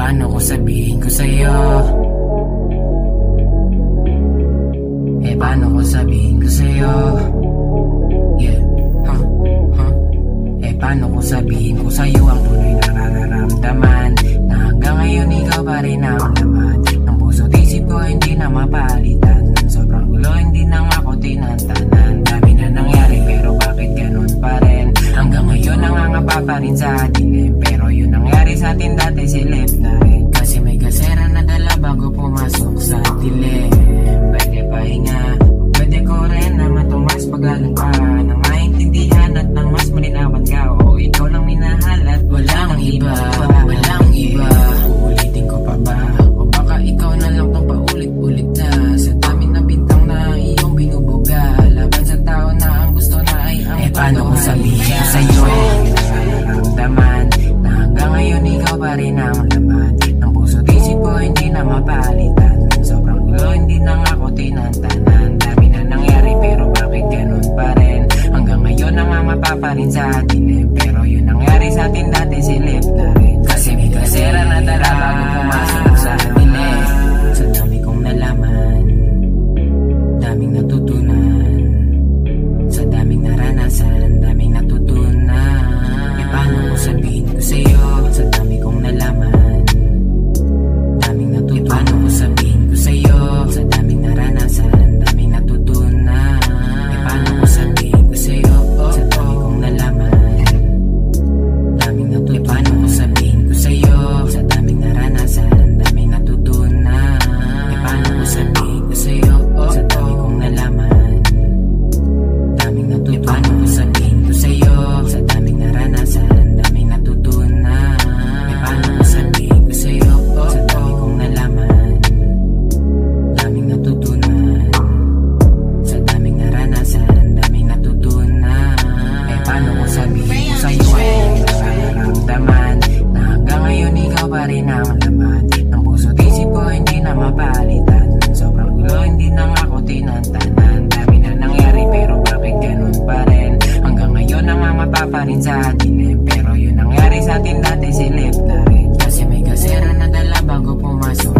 paano ko sabihin ko sa'yo? Paano ko sabihin ko sa'yo? Yeah, paano ko sabihin ko sa'yo ang tunay na nararamdaman, na hanggang ngayon ikaw pa rin ang laman ng puso't isip ko, hindi na mapalitan. Sobrang gulo, hindi na ako tinantanan. Dami na nangyari pero bakit ganun pa rin? Hanggang ngayon nangangapa pa rin sa dilim, pero yun nangyari sa atin dati silip na rin. Kasi may gasera na dala bago pumasok sa dilim. Pwede pahinga, pwede ko rin na matumas pagalan pa, nang maintindihan at nang mas malinawan ka. O ikaw lang minahal at walang iba, walang iba. Uulitin ko pa ba? O baka ikaw na lang tong paulit-ulit na, sa dami na bintang na iyong binubuga, laban sa tao na ang gusto na ay ang paano ko sabihin sa'yo nararamdaman, na hanggang ngayon ikaw pa rin ang laman ng puso't isip ko, hindi na mapalitan. Sobrang gulo, hindi na ako tinantanan. Dami na nangyari pero bakit ganun pa rin? Hanggang ngayon nangangapa pa rin sa dilim, pero yun nangyari sa atin dati silip na rin. Kasi may kasera na dala bago pumasok sa dilim. Sa dami kong nalaman, daming natutunan, sa daming naranasan, daming natutunan. Paano ko sabihin ko sa'yo? Sa dami kong nalaman, daming natutunan. Paano ko sabihin ko sa'yo? Sa daming naranasan, daming natutunan. Paano ko sabihin ko sa'yo? Sa dami kong nalaman, daming natutunan. Paano ko sabihin ko sa'yo? Sa daming naranasan, daming natutunan. Paano ko sabihin ko sa'yo? Sa dami kong nalaman, daming natutunan. Paano ko sabihin ko sa'yo? Sa daming naranasan, daming natutunan. Paano ko sabihin ko sa'yo? Sa dami kong nalaman, daming natutunan. Sa daming naranasan, daming natutunan. Paano ko sabihin ko sa'yo nararamdaman, na hanggang ngayon ikaw pa rin ang laman ng puso't isip ko, hindi na mapalitan. Sobrang gulo, hindi na ako tinantanan. Dami na nangyari pero bakit ganun pa rin? Hanggang ngayon nangangapa pa rin sa dilim, pero yun nangyari sa atin dati silip na rin. Kasi may gasera na dala bago pumasok